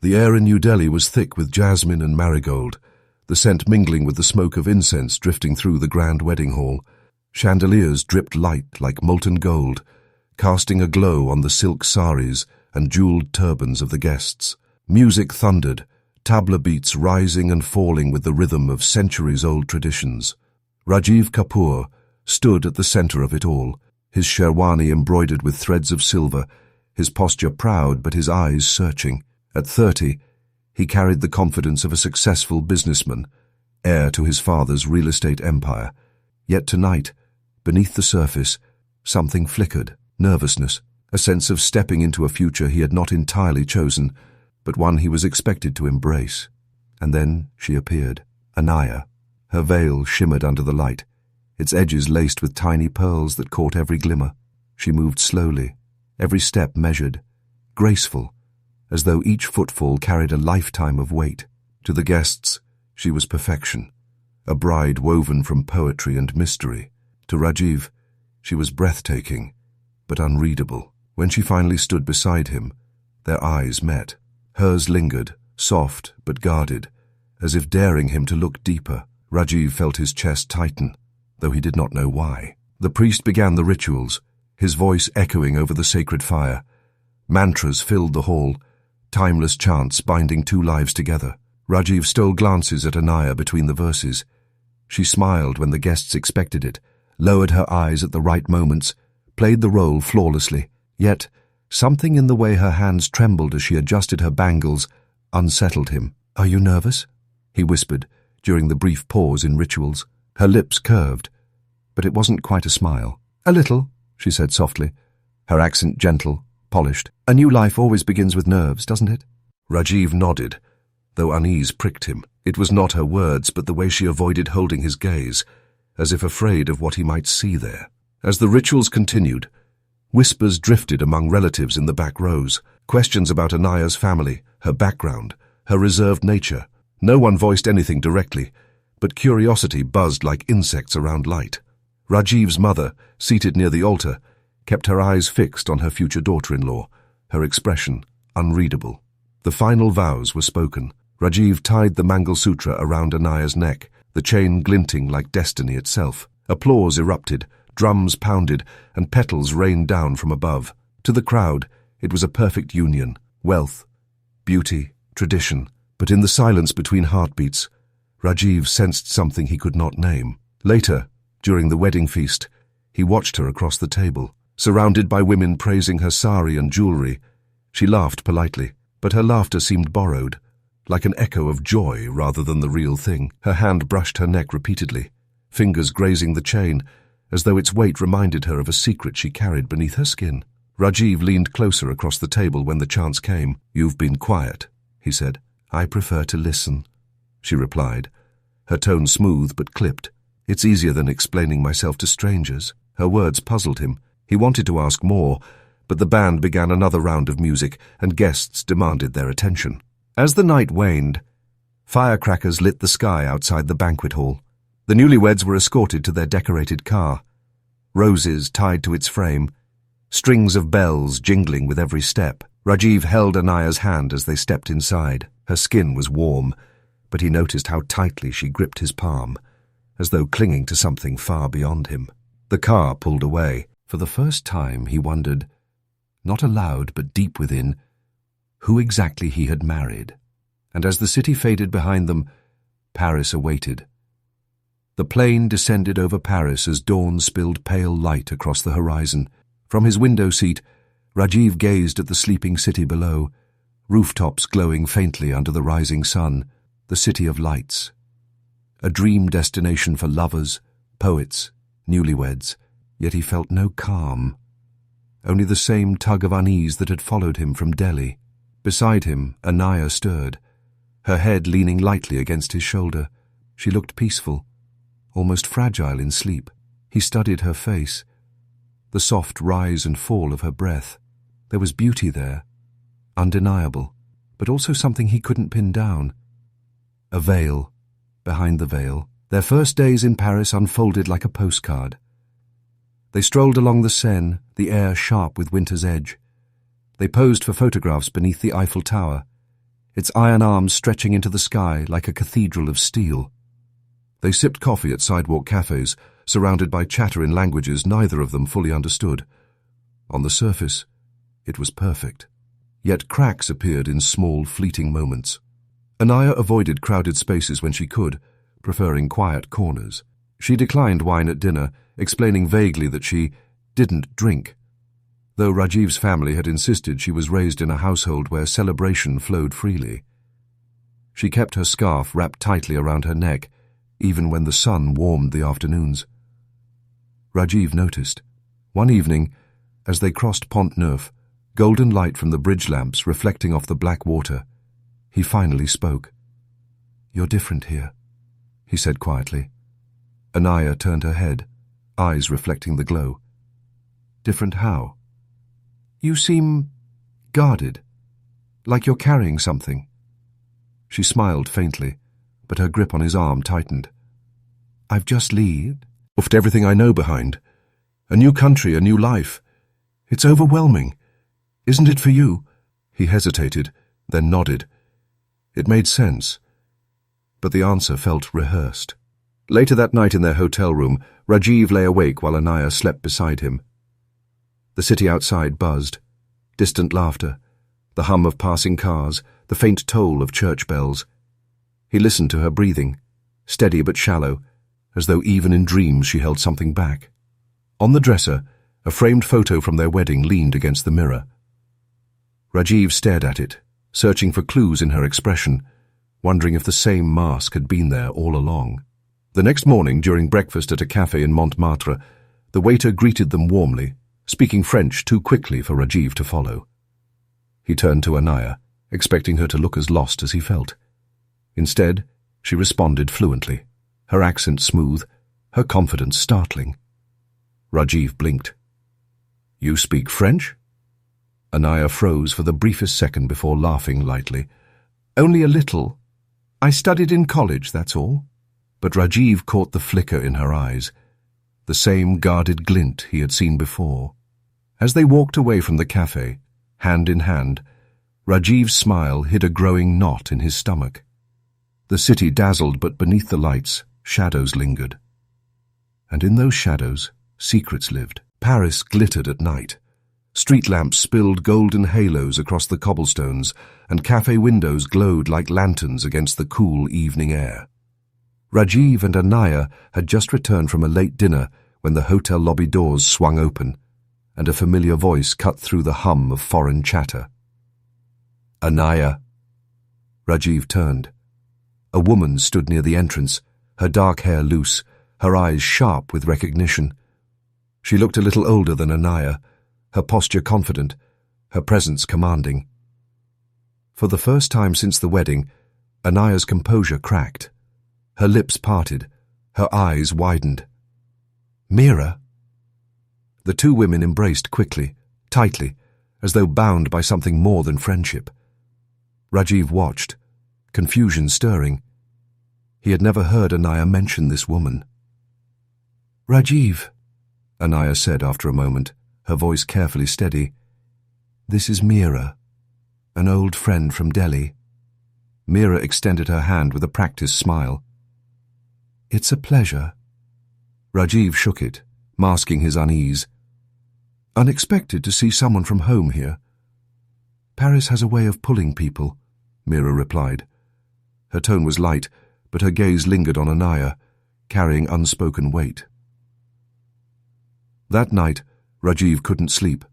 The air in New Delhi was thick with jasmine and marigold, the scent mingling with the smoke of incense drifting through the grand wedding hall. Chandeliers dripped light like molten gold, casting a glow on the silk saris and jeweled turbans of the guests. Music thundered, tabla beats rising and falling with the rhythm of centuries-old traditions. Rajiv Kapoor stood at the center of it all, his sherwani embroidered with threads of silver, his posture proud but his eyes searching. At 30, he carried the confidence of a successful businessman, heir to his father's real estate empire. Yet tonight, beneath the surface, something flickered. Nervousness, a sense of stepping into a future he had not entirely chosen, but one he was expected to embrace. And then she appeared, Anaya. Her veil shimmered under the light, its edges laced with tiny pearls that caught every glimmer. She moved slowly, every step measured, graceful, as though each footfall carried a lifetime of weight. To the guests, she was perfection, a bride woven from poetry and mystery. To Rajiv, she was breathtaking, but unreadable. When she finally stood beside him, their eyes met. Hers lingered, soft but guarded, as if daring him to look deeper. Rajiv felt his chest tighten, though he did not know why. The priest began the rituals, his voice echoing over the sacred fire. Mantras filled the hall, timeless chants binding two lives together. Rajiv stole glances at Anaya between the verses. She smiled when the guests expected it, lowered her eyes at the right moments, played the role flawlessly. Yet, something in the way her hands trembled as she adjusted her bangles unsettled him. "Are you nervous?" he whispered during the brief pause in rituals. Her lips curved, but it wasn't quite a smile. "A little," she said softly, her accent gentle, polished. "A new life always begins with nerves, doesn't it?" Rajiv nodded, though unease pricked him. It was not her words, but the way she avoided holding his gaze, as if afraid of what he might see there. As the rituals continued, whispers drifted among relatives in the back rows, questions about Anaya's family, her background, her reserved nature. No one voiced anything directly, but curiosity buzzed like insects around light. Rajiv's mother, seated near the altar, kept her eyes fixed on her future daughter-in-law, her expression unreadable. The final vows were spoken. Rajiv tied the Mangalsutra around Anaya's neck, the chain glinting like destiny itself. Applause erupted, drums pounded, and petals rained down from above. To the crowd, it was a perfect union: wealth, beauty, tradition. But in the silence between heartbeats, Rajiv sensed something he could not name. Later, during the wedding feast, he watched her across the table. Surrounded by women praising her sari and jewelry, she laughed politely, but her laughter seemed borrowed, like an echo of joy rather than the real thing. Her hand brushed her neck repeatedly, fingers grazing the chain, as though its weight reminded her of a secret she carried beneath her skin. Rajiv leaned closer across the table when the chance came. "You've been quiet," he said. "I prefer to listen," she replied, her tone smooth but clipped. "It's easier than explaining myself to strangers." Her words puzzled him. He wanted to ask more, but the band began another round of music, and guests demanded their attention. As the night waned, firecrackers lit the sky outside the banquet hall. The newlyweds were escorted to their decorated car, roses tied to its frame, strings of bells jingling with every step. Rajiv held Anaya's hand as they stepped inside. Her skin was warm, but he noticed how tightly she gripped his palm, as though clinging to something far beyond him. The car pulled away. For the first time, he wondered, not aloud but deep within, who exactly he had married. And as the city faded behind them, Paris awaited. The plane descended over Paris as dawn spilled pale light across the horizon. From his window seat, Rajiv gazed at the sleeping city below, rooftops glowing faintly under the rising sun, the city of lights. A dream destination for lovers, poets, newlyweds, yet he felt no calm, only the same tug of unease that had followed him from Delhi. Beside him, Anaya stirred, her head leaning lightly against his shoulder. She looked peaceful, almost fragile in sleep. He studied her face, the soft rise and fall of her breath. There was beauty there, undeniable, but also something he couldn't pin down. A veil, behind the veil. Their first days in Paris unfolded like a postcard. They strolled along the Seine, the air sharp with winter's edge. They posed for photographs beneath the Eiffel Tower, its iron arms stretching into the sky like a cathedral of steel. They sipped coffee at sidewalk cafes, surrounded by chatter in languages neither of them fully understood. On the surface, it was perfect. Yet cracks appeared in small, fleeting moments. Anaya avoided crowded spaces when she could, preferring quiet corners. She declined wine at dinner, explaining vaguely that she didn't drink, though Rajiv's family had insisted she was raised in a household where celebration flowed freely. She kept her scarf wrapped tightly around her neck, even when the sun warmed the afternoons. Rajiv noticed. One evening, as they crossed Pont Neuf, golden light from the bridge lamps reflecting off the black water, he finally spoke. "You're different here," he said quietly. Anaya turned her head, eyes reflecting the glow. "Different how?" "You seem guarded, like you're carrying something." She smiled faintly, but her grip on his arm tightened. "I've just left everything I know behind. A new country, a new life. It's overwhelming. Isn't it for you?" He hesitated, then nodded. It made sense, but the answer felt rehearsed. Later that night in their hotel room, Rajiv lay awake while Anaya slept beside him. The city outside buzzed. Distant laughter, the hum of passing cars, the faint toll of church bells. He listened to her breathing, steady but shallow, as though even in dreams she held something back. On the dresser, a framed photo from their wedding leaned against the mirror. Rajiv stared at it, searching for clues in her expression, wondering if the same mask had been there all along. The next morning, during breakfast at a cafe in Montmartre, the waiter greeted them warmly, speaking French too quickly for Rajiv to follow. He turned to Anaya, expecting her to look as lost as he felt. Instead, she responded fluently, her accent smooth, her confidence startling. Rajiv blinked. "You speak French?" Anaya froze for the briefest second before laughing lightly. "Only a little. I studied in college, that's all." But Rajiv caught the flicker in her eyes, the same guarded glint he had seen before. As they walked away from the cafe, hand in hand, Rajiv's smile hid a growing knot in his stomach. The city dazzled, but beneath the lights, shadows lingered. And in those shadows, secrets lived. Paris glittered at night. Street lamps spilled golden halos across the cobblestones, and cafe windows glowed like lanterns against the cool evening air. Rajiv and Anaya had just returned from a late dinner when the hotel lobby doors swung open, and a familiar voice cut through the hum of foreign chatter. "Anaya." Rajiv turned. A woman stood near the entrance, her dark hair loose, her eyes sharp with recognition. She looked a little older than Anaya, her posture confident, her presence commanding. For the first time since the wedding, Anaya's composure cracked. Her lips parted, her eyes widened. "Mira?" The two women embraced quickly, tightly, as though bound by something more than friendship. Rajiv watched, confusion stirring. He had never heard Anaya mention this woman. "Rajiv," Anaya said after a moment, her voice carefully steady. "This is Mira, an old friend from Delhi." Mira extended her hand with a practiced smile. "It's a pleasure." Rajiv shook it, masking his unease. "Unexpected to see someone from home here." "Paris has a way of pulling people," Mira replied. Her tone was light, but her gaze lingered on Anaya, carrying unspoken weight. That night, Rajiv couldn't sleep.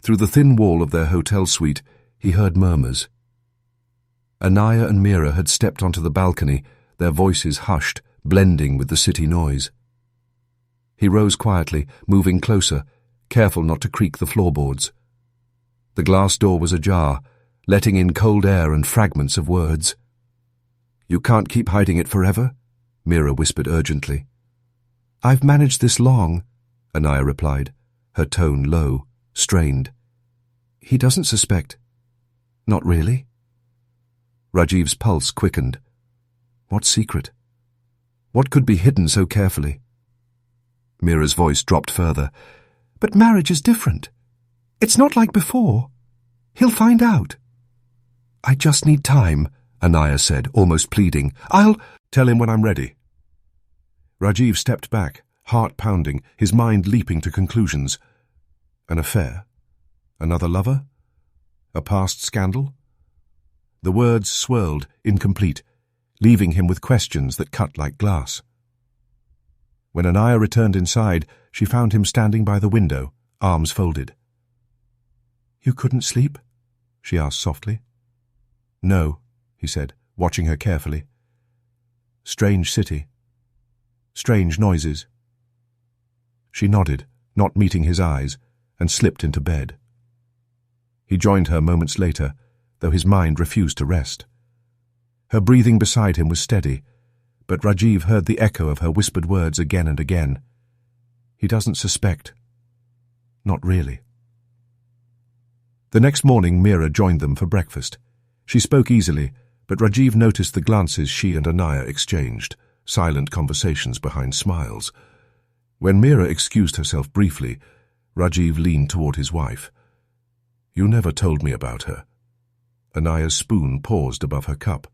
Through the thin wall of their hotel suite, he heard murmurs. Anaya and Mira had stepped onto the balcony, their voices hushed, blending with the city noise. He rose quietly, moving closer, careful not to creak the floorboards. The glass door was ajar, letting in cold air and fragments of words. "You can't keep hiding it forever?" Mira whispered urgently. "I've managed this long," Anaya replied, her tone low, strained. "He doesn't suspect." "Not really?" Rajiv's pulse quickened. What secret? What could be hidden so carefully? Mira's voice dropped further. "But marriage is different. It's not like before. He'll find out." I just need time, Anaya said, almost pleading. I'll tell him when I'm ready. Rajiv stepped back, heart pounding, his mind leaping to conclusions. An affair? Another lover? A past scandal? The words swirled, incomplete, leaving him with questions that cut like glass. When Anaya returned inside, she found him standing by the window, arms folded. You couldn't sleep? She asked softly. No, he said, watching her carefully. Strange city. Strange noises. She nodded, not meeting his eyes, and slipped into bed. He joined her moments later, though his mind refused to rest. Her breathing beside him was steady, but Rajiv heard the echo of her whispered words again and again. He doesn't suspect. Not really. The next morning, Meera joined them for breakfast. She spoke easily, but Rajiv noticed the glances she and Anaya exchanged, silent conversations behind smiles. When Meera excused herself briefly, Rajiv leaned toward his wife. You never told me about her. Anaya's spoon paused above her cup.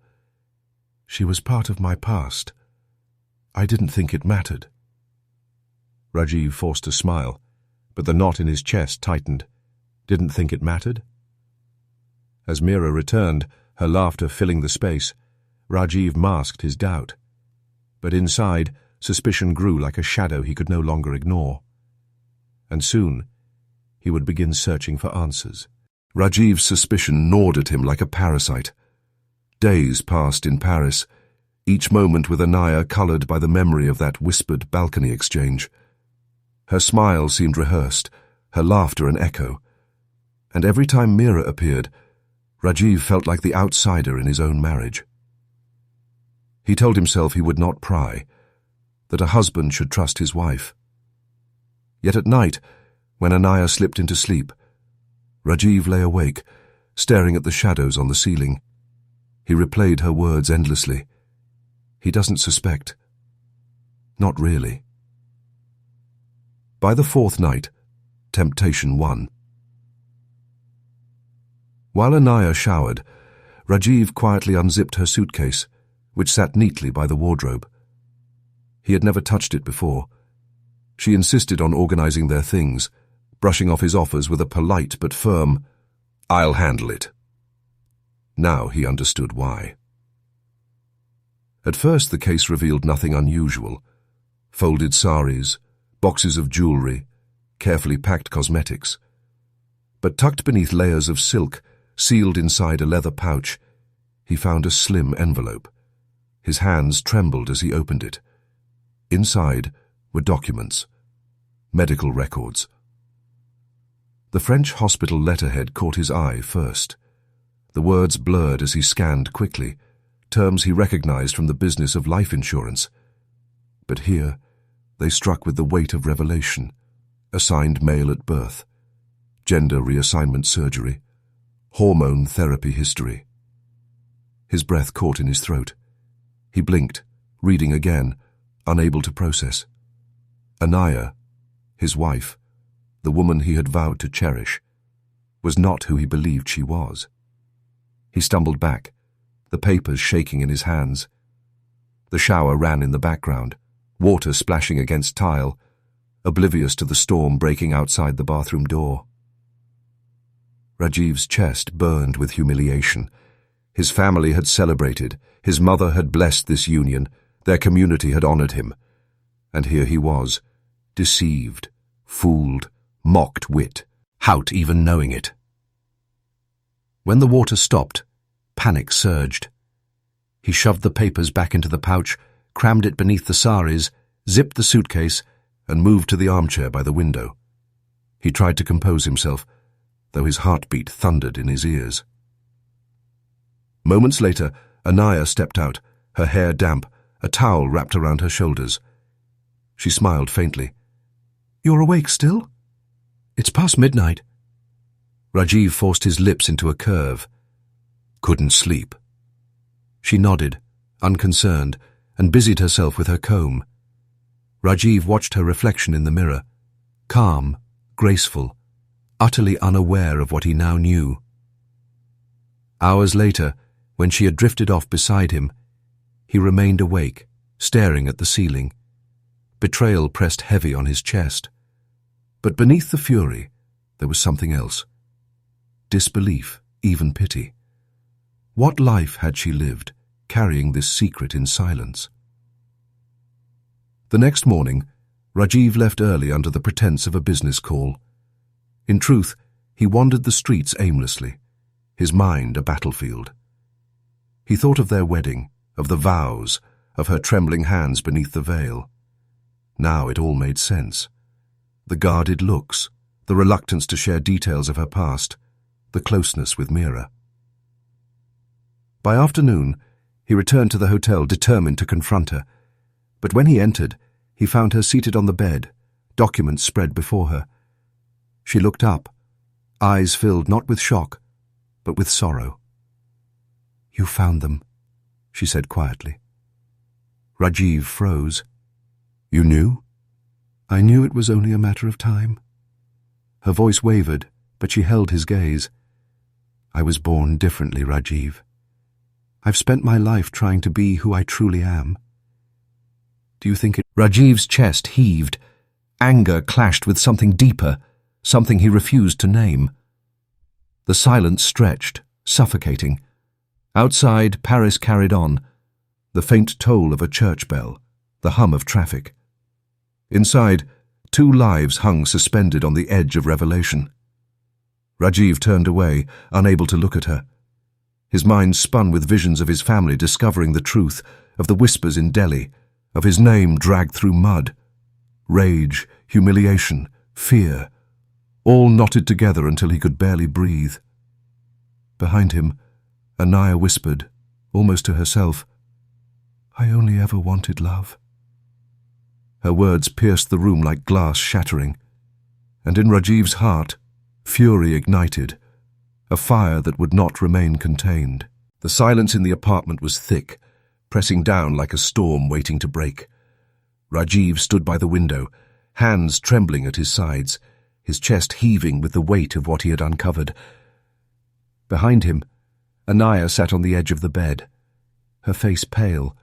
She was part of my past. I didn't think it mattered. Rajiv forced a smile, but the knot in his chest tightened. Didn't think it mattered? As Meera returned, her laughter filling the space, Rajiv masked his doubt. But inside, suspicion grew like a shadow he could no longer ignore. And soon, he would begin searching for answers. Rajiv's suspicion gnawed at him like a parasite. Days passed in Paris, each moment with Anaya coloured by the memory of that whispered balcony exchange. Her smile seemed rehearsed, her laughter an echo. And every time Meera appeared, Rajiv felt like the outsider in his own marriage. He told himself he would not pry, that a husband should trust his wife. Yet at night, when Anaya slipped into sleep, Rajiv lay awake, staring at the shadows on the ceiling. He replayed her words endlessly. He doesn't suspect. Not really. By the fourth night, temptation won. While Anaya showered, Rajiv quietly unzipped her suitcase, which sat neatly by the wardrobe. He had never touched it before. She insisted on organizing their things, brushing off his offers with a polite but firm, "I'll handle it." Now he understood why. At first the case revealed nothing unusual. Folded saris, boxes of jewelry, carefully packed cosmetics. But tucked beneath layers of silk, sealed inside a leather pouch, he found a slim envelope. His hands trembled as he opened it. Inside were documents, medical records. The French hospital letterhead caught his eye first. The words blurred as he scanned quickly, terms he recognized from the business of life insurance. But here, they struck with the weight of revelation. Assigned male at birth, gender reassignment surgery, hormone therapy history. His breath caught in his throat. He blinked, reading again, unable to process. Anaya, his wife, the woman he had vowed to cherish, was not who he believed she was. He stumbled back, the papers shaking in his hands. The shower ran in the background, water splashing against tile, oblivious to the storm breaking outside the bathroom door. Rajiv's chest burned with humiliation. His family had celebrated, his mother had blessed this union, their community had honored him. And here he was, deceived, fooled, mocked wit, without even knowing it. When the water stopped, panic surged. He shoved the papers back into the pouch, crammed it beneath the saris, zipped the suitcase, and moved to the armchair by the window. He tried to compose himself, though his heartbeat thundered in his ears. Moments later, Anaya stepped out, her hair damp, a towel wrapped around her shoulders. She smiled faintly. "You're awake still? It's past midnight." Rajiv forced his lips into a curve. "Couldn't sleep." She nodded, unconcerned, and busied herself with her comb. Rajiv watched her reflection in the mirror, calm, graceful, utterly unaware of what he now knew. Hours later, when she had drifted off beside him, he remained awake, staring at the ceiling. Betrayal pressed heavy on his chest. But beneath the fury, there was something else. Disbelief, even pity. What life had she lived, carrying this secret in silence? The next morning, Rajiv left early under the pretense of a business call. In truth, he wandered the streets aimlessly, his mind a battlefield. He thought of their wedding, of the vows, of her trembling hands beneath the veil. Now it all made sense. The guarded looks, the reluctance to share details of her past, the closeness with Meera. By afternoon, he returned to the hotel determined to confront her, but when he entered, he found her seated on the bed, documents spread before her. She looked up, eyes filled not with shock, but with sorrow. "You found them," she said quietly. Rajiv froze. "You knew?" "I knew it was only a matter of time." Her voice wavered, but she held his gaze. "I was born differently, Rajiv. I've spent my life trying to be who I truly am. Do you think it—" Rajiv's chest heaved. Anger clashed with something deeper, something he refused to name. The silence stretched, suffocating. Outside, Paris carried on, the faint toll of a church bell, the hum of traffic. Inside, 2 lives hung suspended on the edge of revelation. Rajiv turned away, unable to look at her. His mind spun with visions of his family discovering the truth, of the whispers in Delhi, of his name dragged through mud. Rage, humiliation, fear, all knotted together until he could barely breathe. Behind him, Anaya whispered, almost to herself, "I only ever wanted love." Her words pierced the room like glass shattering, and in Rajiv's heart, fury ignited, a fire that would not remain contained. The silence in the apartment was thick, pressing down like a storm waiting to break. Rajiv stood by the window, hands trembling at his sides, his chest heaving with the weight of what he had uncovered. Behind him, Anaya sat on the edge of the bed, her face pale,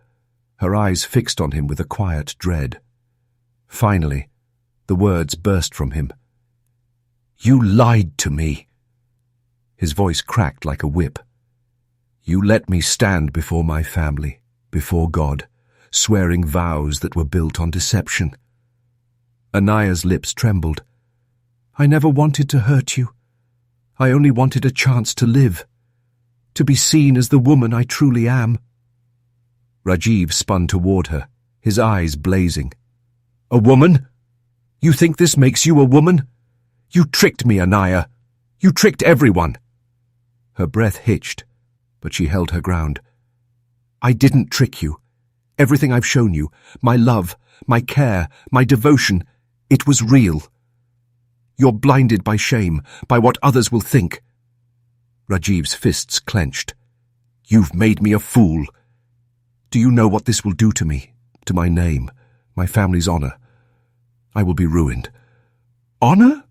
her eyes fixed on him with a quiet dread. Finally, the words burst from him. "You lied to me." His voice cracked like a whip. "You let me stand before my family, before God, swearing vows that were built on deception." Anaya's lips trembled. "I never wanted to hurt you. I only wanted a chance to live, to be seen as the woman I truly am." Rajiv spun toward her, his eyes blazing. "A woman? You think this makes you a woman? You tricked me, Anaya. You tricked everyone." Her breath hitched, but she held her ground. "I didn't trick you. Everything I've shown you, my love, my care, my devotion, it was real. You're blinded by shame, by what others will think." Rajiv's fists clenched. "You've made me a fool. Do you know what this will do to me, to my name, my family's honor? I will be ruined." "Honor?"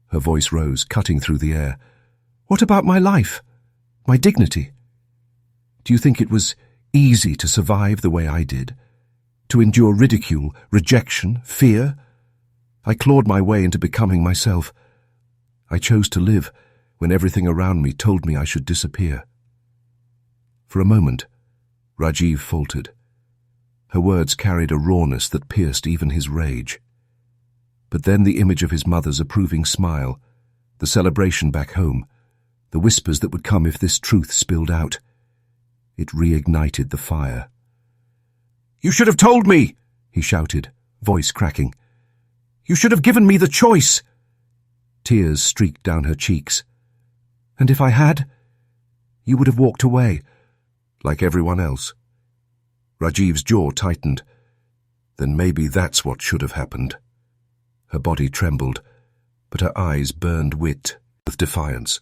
Her voice rose, cutting through the air. "What about my life, my dignity? Do you think it was easy to survive the way I did? To endure ridicule, rejection, fear? I clawed my way into becoming myself. I chose to live when everything around me told me I should disappear." For a moment, Rajiv faltered. Her words carried a rawness that pierced even his rage. But then the image of his mother's approving smile, the celebration back home, the whispers that would come if this truth spilled out, it reignited the fire. "You should have told me!" he shouted, voice cracking. "You should have given me the choice!" Tears streaked down her cheeks. "And if I had, you would have walked away, like everyone else." Rajiv's jaw tightened. Then maybe that's what should have happened. Her body trembled, but her eyes burned wit with defiance.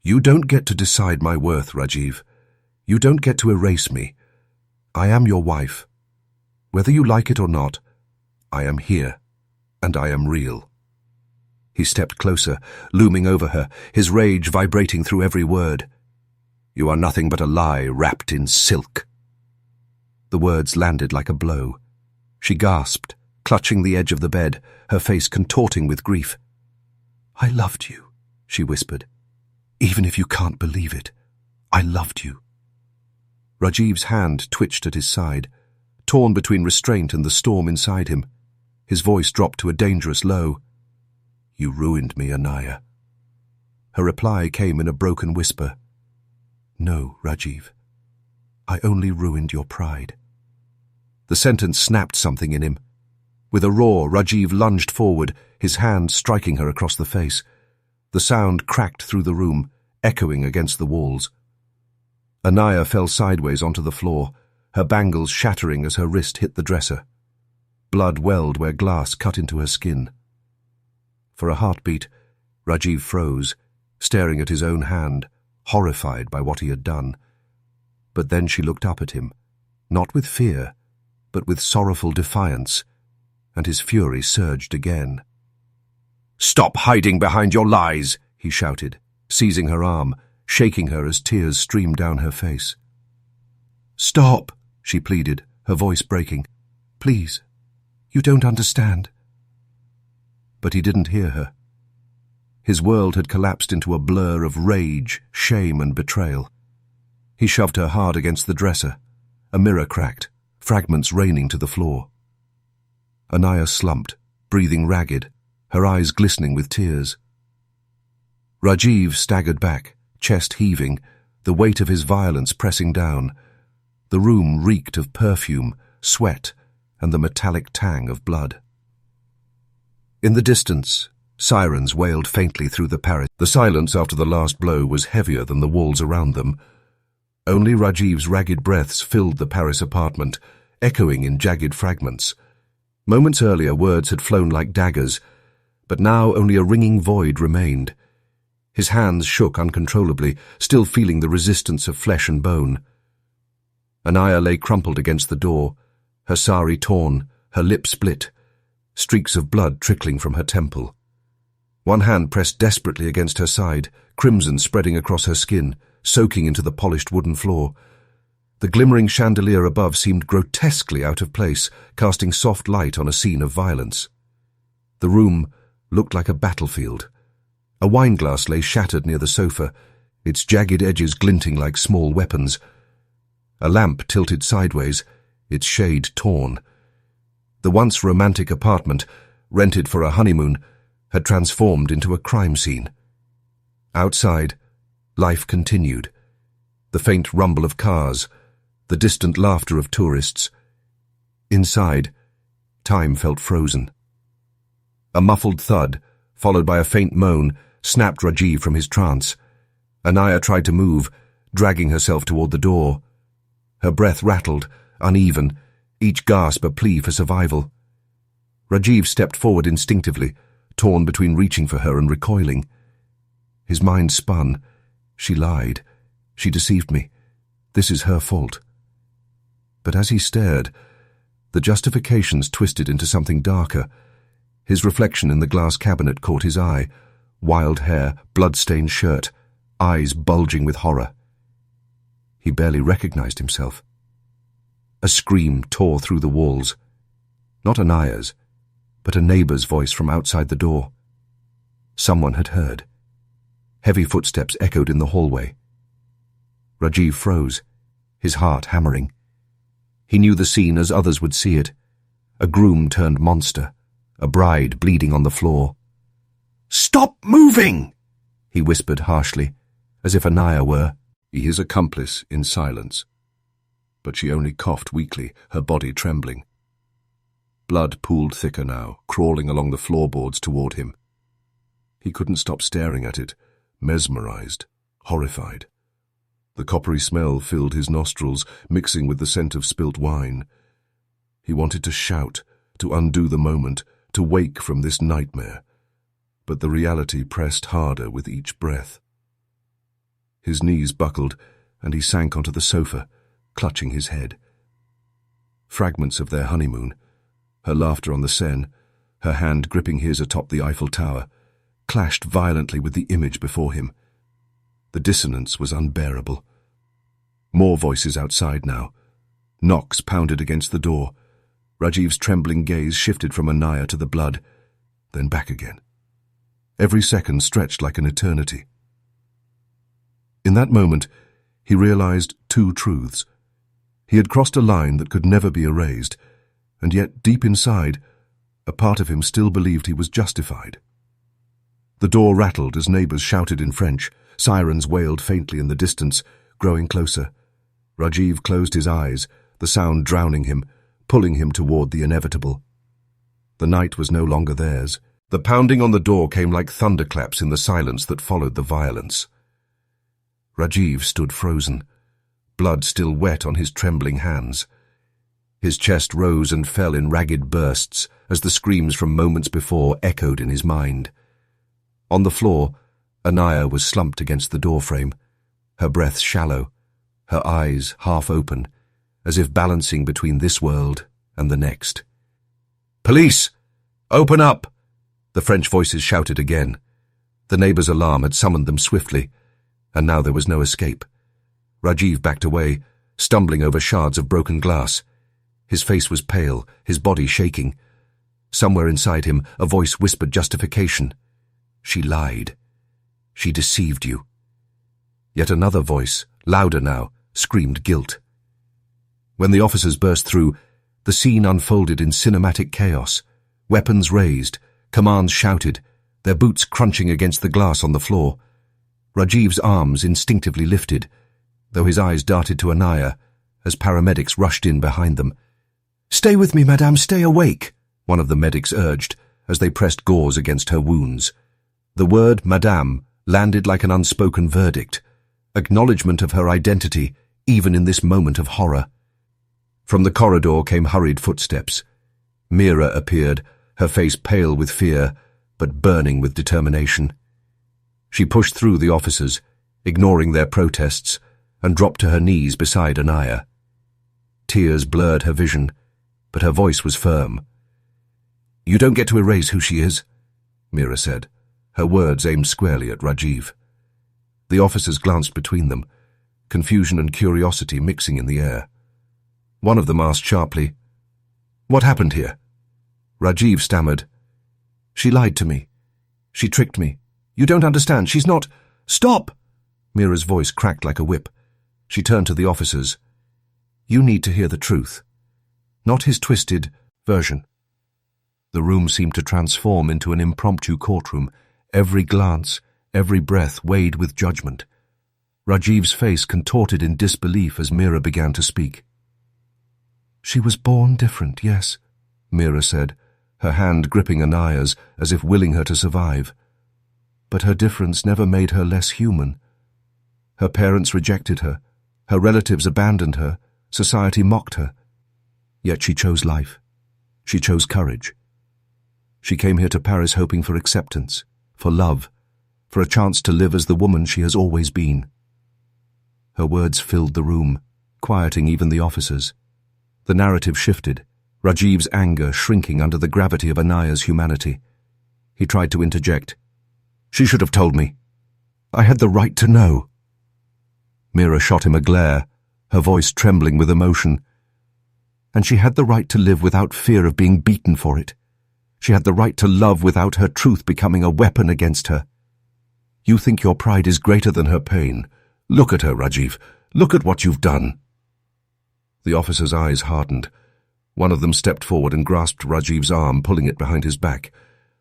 "You don't get to decide my worth, Rajiv. You don't get to erase me. I am your wife. Whether you like it or not, I am here, and I am real." He stepped closer, looming over her, his rage vibrating through every word. You are nothing but a lie wrapped in silk." The words landed like a blow. She gasped, clutching the edge of the bed, her face contorting with grief. "I loved you," she whispered. "Even if you can't believe it, I loved you." Rajiv's hand twitched at his side, torn between restraint and the storm inside him. His voice dropped to a dangerous low. "You ruined me, Anaya." Her reply came in a broken whisper. "No, Rajiv. I only ruined your pride." The sentence snapped something in him. With a roar, Rajiv lunged forward, his hand striking her across the face. The sound cracked through the room, echoing against the walls. Anaya fell sideways onto the floor, her bangles shattering as her wrist hit the dresser. Blood welled where glass cut into her skin. For a heartbeat, Rajiv froze, staring at his own hand, horrified by what he had done. But then she looked up at him, not with fear, but with sorrowful defiance, and his fury surged again. "Stop hiding behind your lies," he shouted, seizing her arm, shaking her as tears streamed down her face. "Stop," she pleaded, her voice breaking. "Please, you don't understand." But he didn't hear her. His world had collapsed into a blur of rage, shame, and betrayal. He shoved her hard against the dresser. A mirror cracked, fragments raining to the floor. Anaya slumped, breathing ragged, her eyes glistening with tears. Rajiv staggered back, chest heaving, the weight of his violence pressing down. The room reeked of perfume, sweat, and the metallic tang of blood. In the distance, sirens wailed faintly through the Paris. The silence after the last blow was heavier than the walls around them. Only Rajiv's ragged breaths filled the Paris apartment, echoing in jagged fragments. Moments earlier, words had flown like daggers, but now only a ringing void remained. His hands shook uncontrollably, still feeling the resistance of flesh and bone. Anaya lay crumpled against the door, her sari torn, her lip split, streaks of blood trickling from her temple. One hand pressed desperately against her side, crimson spreading across her skin, soaking into the polished wooden floor. The glimmering chandelier above seemed grotesquely out of place, casting soft light on a scene of violence. The room looked like a battlefield. A wineglass lay shattered near the sofa, its jagged edges glinting like small weapons. A lamp tilted sideways, its shade torn. The once romantic apartment, rented for a honeymoon, had transformed into a crime scene. Outside, life continued. The faint rumble of cars, the distant laughter of tourists. Inside, time felt frozen. A muffled thud, followed by a faint moan, snapped Rajiv from his trance. Anaya tried to move, dragging herself toward the door. Her breath rattled, uneven, each gasp a plea for survival. Rajiv stepped forward instinctively, torn between reaching for her and recoiling. His mind spun. She lied. She deceived me. This is her fault. But as he stared, the justifications twisted into something darker. His reflection in the glass cabinet caught his eye. Wild hair, blood-stained shirt, eyes bulging with horror. He barely recognized himself. A scream tore through the walls. Not Anaya's, but a neighbor's voice from outside the door. Someone had heard. Heavy footsteps echoed in the hallway. Rajiv froze, his heart hammering. He knew the scene as others would see it. A groom turned monster, a bride bleeding on the floor. "Stop moving!" he whispered harshly, as if Anaya were his accomplice in silence. But she only coughed weakly, her body trembling. Blood pooled thicker now, crawling along the floorboards toward him. He couldn't stop staring at it, mesmerized, horrified. The coppery smell filled his nostrils, mixing with the scent of spilt wine. He wanted to shout, to undo the moment, to wake from this nightmare. But the reality pressed harder with each breath. His knees buckled, and he sank onto the sofa, clutching his head. Fragments of their honeymoon, her laughter on the Seine, her hand gripping his atop the Eiffel Tower, clashed violently with the image before him. The dissonance was unbearable. More voices outside now. Knocks pounded against the door. Rajiv's trembling gaze shifted from Anaya to the blood, then back again. Every second stretched like an eternity. In that moment, he realized two truths. He had crossed a line that could never be erased, and yet, deep inside, a part of him still believed he was justified. The door rattled as neighbors shouted in French. Sirens wailed faintly in the distance, growing closer. Rajiv closed his eyes, the sound drowning him, pulling him toward the inevitable. The night was no longer theirs. The pounding on the door came like thunderclaps in the silence that followed the violence. Rajiv stood frozen, blood still wet on his trembling hands. His chest rose and fell in ragged bursts as the screams from moments before echoed in his mind. On the floor, Anaya was slumped against the doorframe, her breath shallow, her eyes half open, as if balancing between this world and the next. "Police! Open up!" The French voices shouted again. The neighbor's alarm had summoned them swiftly, and now there was no escape. Rajiv backed away, stumbling over shards of broken glass. His face was pale, his body shaking. Somewhere inside him, a voice whispered justification. "She lied. She deceived you." Yet another voice, louder now, screamed guilt. When the officers burst through, the scene unfolded in cinematic chaos. Weapons raised, commands shouted, their boots crunching against the glass on the floor. Rajiv's arms instinctively lifted, though his eyes darted to Anaya as paramedics rushed in behind them. "Stay with me, madame, stay awake," one of the medics urged as they pressed gauze against her wounds. The word madame landed like an unspoken verdict, acknowledgement of her identity even in this moment of horror. From the corridor came hurried footsteps. Mira appeared, her face pale with fear, but burning with determination. She pushed through the officers, ignoring their protests, and dropped to her knees beside Anaya. Tears blurred her vision, but her voice was firm. "You don't get to erase who she is," Mira said, her words aimed squarely at Rajiv. The officers glanced between them, confusion and curiosity mixing in the air. One of them asked sharply, "What happened here?" Rajiv stammered, "She lied to me. She tricked me. You don't understand. She's not—" "Stop!" Mira's voice cracked like a whip. She turned to the officers. "You need to hear the truth, not his twisted version." The room seemed to transform into an impromptu courtroom, every glance, every breath weighed with judgment. Rajiv's face contorted in disbelief as Mira began to speak. "She was born different, yes," Mira said, her hand gripping Anaya's as if willing her to survive. "But her difference never made her less human. Her parents rejected her, her relatives abandoned her, society mocked her. Yet she chose life. She chose courage. She came here to Paris hoping for acceptance, for love, for a chance to live as the woman she has always been." Her words filled the room, quieting even the officers. The narrative shifted, Rajiv's anger shrinking under the gravity of Anaya's humanity. He tried to interject. "She should have told me. I had the right to know." Mira shot him a glare, her voice trembling with emotion. "And she had the right to live without fear of being beaten for it. She had the right to love without her truth becoming a weapon against her. You think your pride is greater than her pain. Look at her, Rajiv. Look at what you've done." The officer's eyes hardened. One of them stepped forward and grasped Rajiv's arm, pulling it behind his back.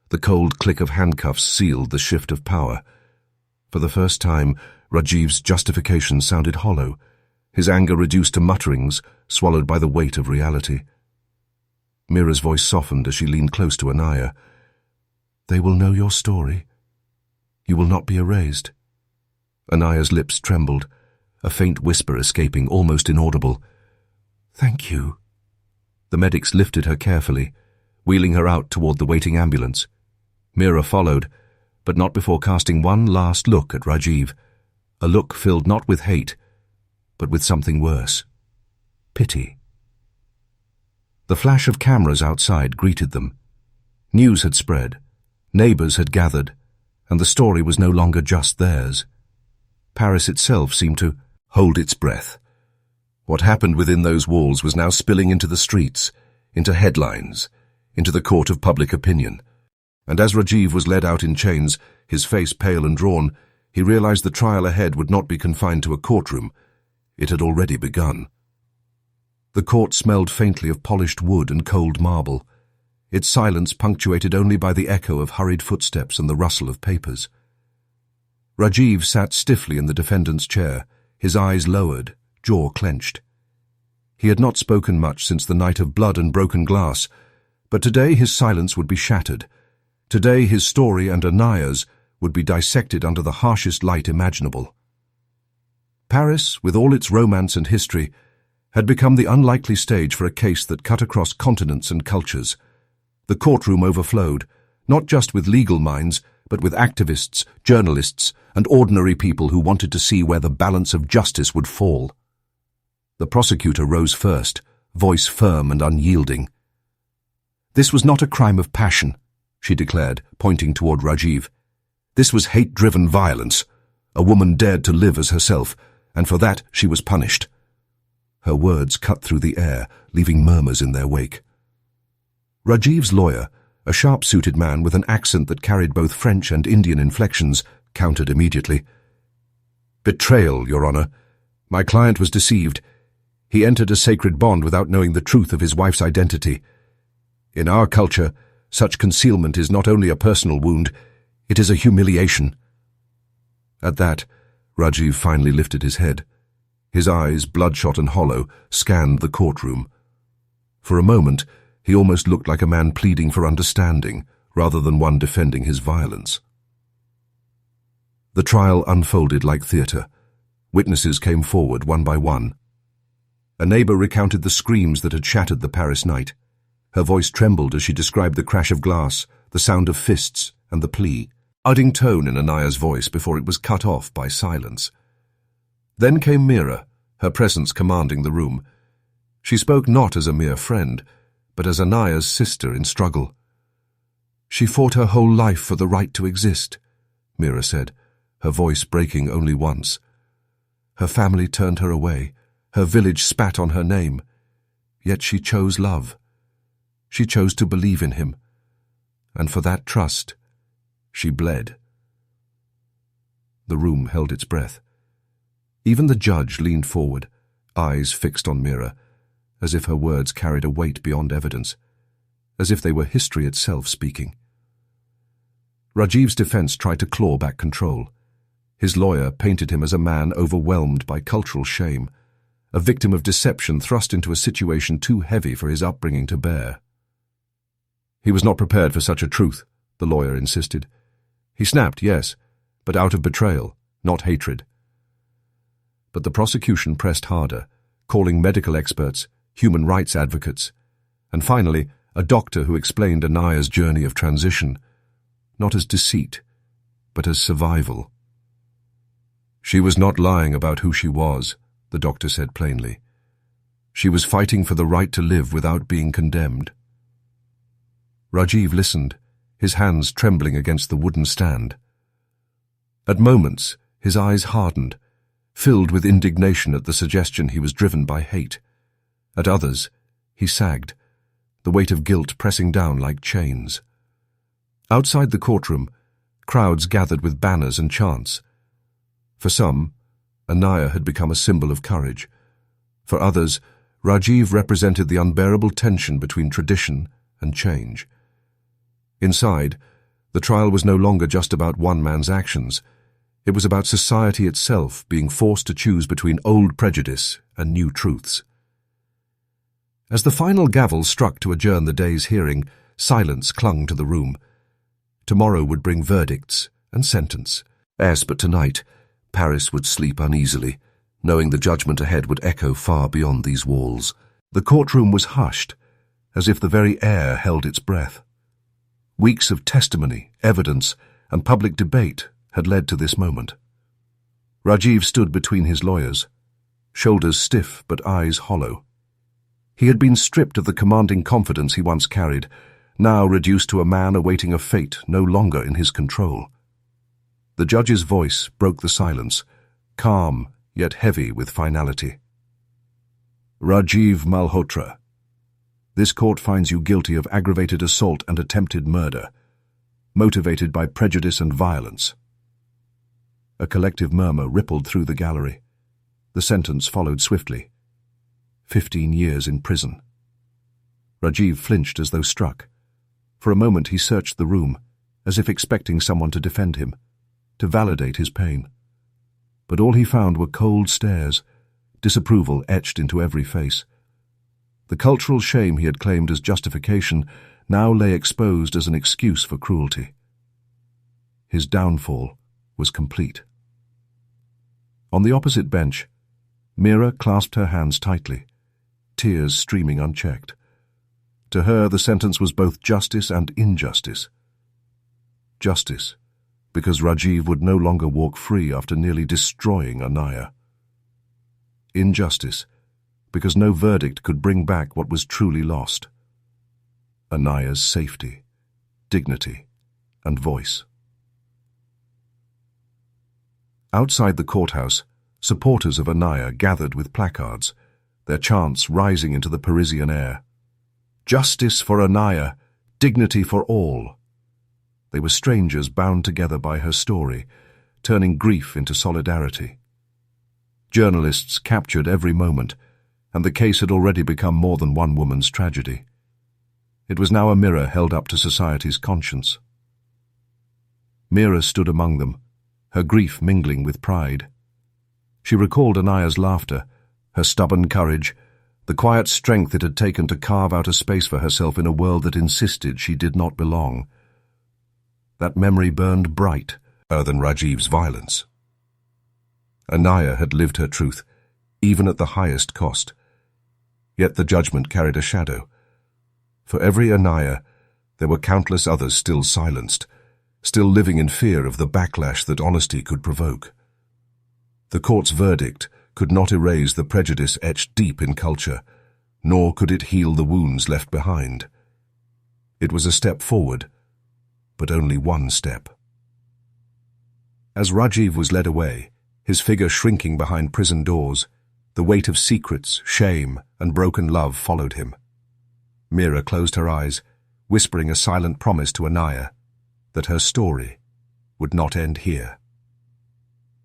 The cold click of handcuffs sealed the shift of power. For the first time, Rajiv's justification sounded hollow, his anger reduced to mutterings, swallowed by the weight of reality. Mira's voice softened as she leaned close to Anaya. "They will know your story. You will not be erased." Anaya's lips trembled, a faint whisper escaping, almost inaudible. "Thank you." The medics lifted her carefully, wheeling her out toward the waiting ambulance. Mira followed, but not before casting one last look at Rajiv, a look filled not with hate, but with something worse. Pity. The flash of cameras outside greeted them. News had spread, neighbors had gathered, and the story was no longer just theirs. Paris itself seemed to hold its breath, What happened within those walls was now spilling into the streets, into headlines, into the court of public opinion. And as Rajiv was led out in chains, his face pale and drawn, he realized the trial ahead would not be confined to a courtroom. It had already begun. The court smelled faintly of polished wood and cold marble, its silence punctuated only by the echo of hurried footsteps and the rustle of papers. Rajiv sat stiffly in the defendant's chair, his eyes lowered, jaw clenched. He had not spoken much since the night of blood and broken glass, but today his silence would be shattered. Today his story and Anaya's would be dissected under the harshest light imaginable. Paris, with all its romance and history, had become the unlikely stage for a case that cut across continents and cultures. The courtroom overflowed, not just with legal minds, but with activists, journalists, and ordinary people who wanted to see where the balance of justice would fall. The prosecutor rose first, voice firm and unyielding. "This was not a crime of passion," she declared, pointing toward Rajiv. "This was hate-driven violence. A woman dared to live as herself, and for that she was punished." Her words cut through the air, leaving murmurs in their wake. Rajiv's lawyer, a sharp-suited man with an accent that carried both French and Indian inflections, countered immediately. "Betrayal, Your Honor. My client was deceived. He entered a sacred bond without knowing the truth of his wife's identity. In our culture, such concealment is not only a personal wound, it is a humiliation." At that, Rajiv finally lifted his head. His eyes, bloodshot and hollow, scanned the courtroom. For a moment, he almost looked like a man pleading for understanding, rather than one defending his violence. The trial unfolded like theatre. Witnesses came forward one by one. A neighbor recounted the screams that had shattered the Paris night. Her voice trembled as she described the crash of glass, the sound of fists, and the plea, adding tone in Anaya's voice before it was cut off by silence. Then came Mira, her presence commanding the room. She spoke not as a mere friend, but as Anaya's sister in struggle. "She fought her whole life for the right to exist," Mira said, her voice breaking only once. "Her family turned her away, her village spat on her name. Yet she chose love. She chose to believe in him. And for that trust, she bled." The room held its breath. Even the judge leaned forward, eyes fixed on Mira, as if her words carried a weight beyond evidence, as if they were history itself speaking. Rajiv's defense tried to claw back control. His lawyer painted him as a man overwhelmed by cultural shame, a victim of deception thrust into a situation too heavy for his upbringing to bear. He was not prepared for such a truth, the lawyer insisted. He snapped, yes, but out of betrayal, not hatred. But the prosecution pressed harder, calling medical experts, human rights advocates, and finally a doctor who explained Anaya's journey of transition, not as deceit, but as survival. "She was not lying about who she was," the doctor said plainly. "She was fighting for the right to live without being condemned." Rajiv listened, his hands trembling against the wooden stand. At moments, his eyes hardened, filled with indignation at the suggestion he was driven by hate. At others, he sagged, the weight of guilt pressing down like chains. Outside the courtroom, crowds gathered with banners and chants. For some, Anaya had become a symbol of courage. For others, Rajiv represented the unbearable tension between tradition and change. Inside, the trial was no longer just about one man's actions. It was about society itself being forced to choose between old prejudice and new truths. As the final gavel struck to adjourn the day's hearing, silence clung to the room. Tomorrow would bring verdicts and sentence. Yes, but tonight, Paris would sleep uneasily, knowing the judgment ahead would echo far beyond these walls. The courtroom was hushed, as if the very air held its breath. Weeks of testimony, evidence, and public debate had led to this moment. Rajiv stood between his lawyers, shoulders stiff but eyes hollow. He had been stripped of the commanding confidence he once carried, now reduced to a man awaiting a fate no longer in his control. The judge's voice broke the silence, calm yet heavy with finality. Rajiv Malhotra. This court finds you guilty of aggravated assault and attempted murder, motivated by prejudice and violence. A collective murmur rippled through the gallery. The sentence followed swiftly. 15 years in prison. Rajiv flinched as though struck. For a moment he searched the room, as if expecting someone to defend him, to validate his pain. But all he found were cold stares, disapproval etched into every face. The cultural shame he had claimed as justification now lay exposed as an excuse for cruelty. His downfall was complete. On the opposite bench, Meera clasped her hands tightly, tears streaming unchecked. To her, the sentence was both justice and injustice. Justice, because Rajiv would no longer walk free after nearly destroying Anaya. Injustice, because no verdict could bring back what was truly lost: Anaya's safety, dignity, and voice. Outside the courthouse, supporters of Anaya gathered with placards, their chants rising into the Parisian air. Justice for Anaya, dignity for all. They were strangers bound together by her story, turning grief into solidarity. Journalists captured every moment, and the case had already become more than one woman's tragedy. It was now a mirror held up to society's conscience. Meera stood among them, her grief mingling with pride. She recalled Anaya's laughter, her stubborn courage, the quiet strength it had taken to carve out a space for herself in a world that insisted she did not belong. That memory burned brighter than Rajiv's violence. Anaya had lived her truth, even at the highest cost. Yet the judgment carried a shadow. For every Anaya, there were countless others still silenced, still living in fear of the backlash that honesty could provoke. The court's verdict could not erase the prejudice etched deep in culture, nor could it heal the wounds left behind. It was a step forward, but only one step. As Rajiv was led away, his figure shrinking behind prison doors, the weight of secrets, shame, and broken love followed him. Meera closed her eyes, whispering a silent promise to Anaya that her story would not end here.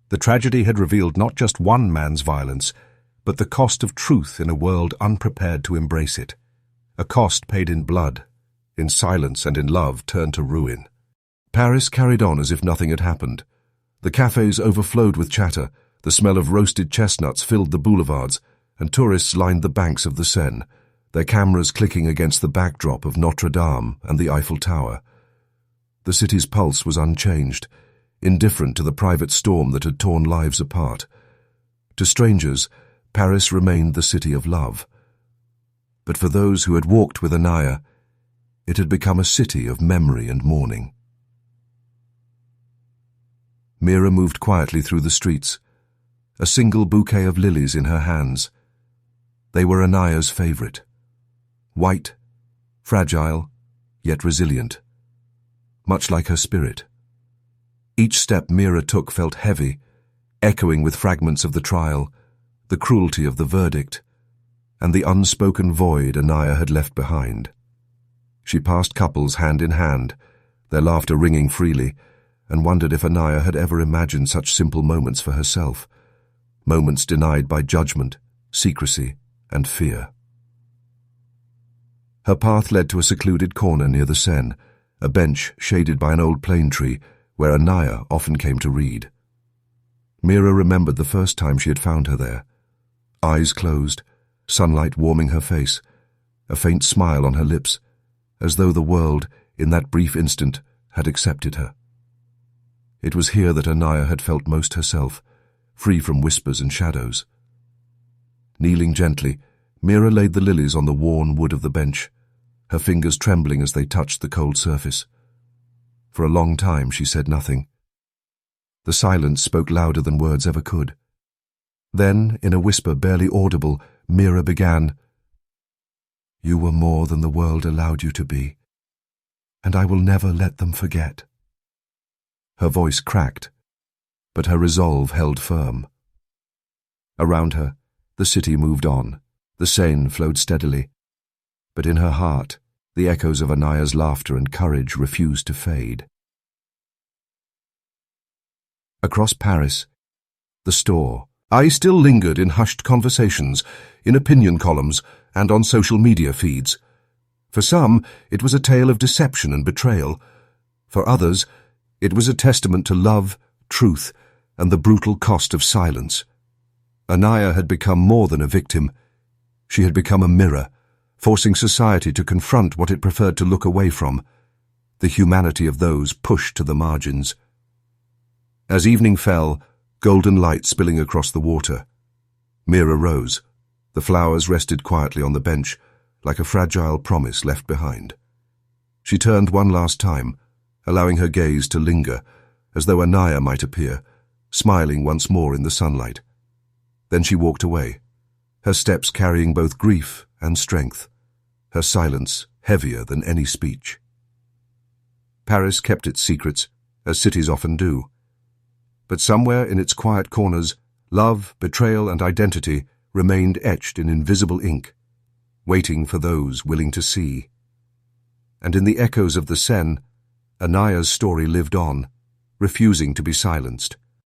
The tragedy had revealed not just one man's violence, but the cost of truth in a world unprepared to embrace it. A cost paid in blood, in silence and in love turned to ruin. Paris carried on as if nothing had happened. The cafes overflowed with chatter, the smell of roasted chestnuts filled the boulevards, and tourists lined the banks of the Seine, their cameras clicking against the backdrop of Notre Dame and the Eiffel Tower. The city's pulse was unchanged, indifferent to the private storm that had torn lives apart. To strangers, Paris remained the city of love. But for those who had walked with Anaya, it had become a city of memory and mourning. Meera moved quietly through the streets, a single bouquet of lilies in her hands. They were Anaya's favorite. White, fragile, yet resilient, much like her spirit. Each step Meera took felt heavy, echoing with fragments of the trial, the cruelty of the verdict, and the unspoken void Anaya had left behind. She passed couples hand in hand, their laughter ringing freely, and wondered if Anaya had ever imagined such simple moments for herself, moments denied by judgment, secrecy, and fear. Her path led to a secluded corner near the Seine, a bench shaded by an old plane tree where Anaya often came to read. Meera remembered the first time she had found her there. Eyes closed, sunlight warming her face, a faint smile on her lips, as though the world, in that brief instant, had accepted her. It was here that Anaya had felt most herself, free from whispers and shadows. Kneeling gently, Meera laid the lilies on the worn wood of the bench, her fingers trembling as they touched the cold surface. For a long time she said nothing. The silence spoke louder than words ever could. Then, in a whisper barely audible, Meera began, "You were more than the world allowed you to be, and I will never let them forget." Her voice cracked, but her resolve held firm. Around her, the city moved on, The Seine flowed steadily, but in her heart, the echoes of Anaya's laughter and courage refused to fade. Across Paris, the store, I still lingered in hushed conversations, in opinion columns, and on social media feeds. For some, it was a tale of deception and betrayal. For others, it was a testament to love, truth, and the brutal cost of silence. Anaya had become more than a victim. She had become a mirror, forcing society to confront what it preferred to look away from, the humanity of those pushed to the margins. As evening fell, golden light spilling across the water, Mira rose. The flowers rested quietly on the bench, like a fragile promise left behind. She turned one last time, allowing her gaze to linger, as though Anaya might appear, smiling once more in the sunlight. Then she walked away, her steps carrying both grief and strength, her silence heavier than any speech. Paris kept its secrets, as cities often do. But somewhere in its quiet corners, love, betrayal, and identity remained etched in invisible ink, waiting for those willing to see. And in the echoes of the Seine, Anaya's story lived on, refusing to be silenced.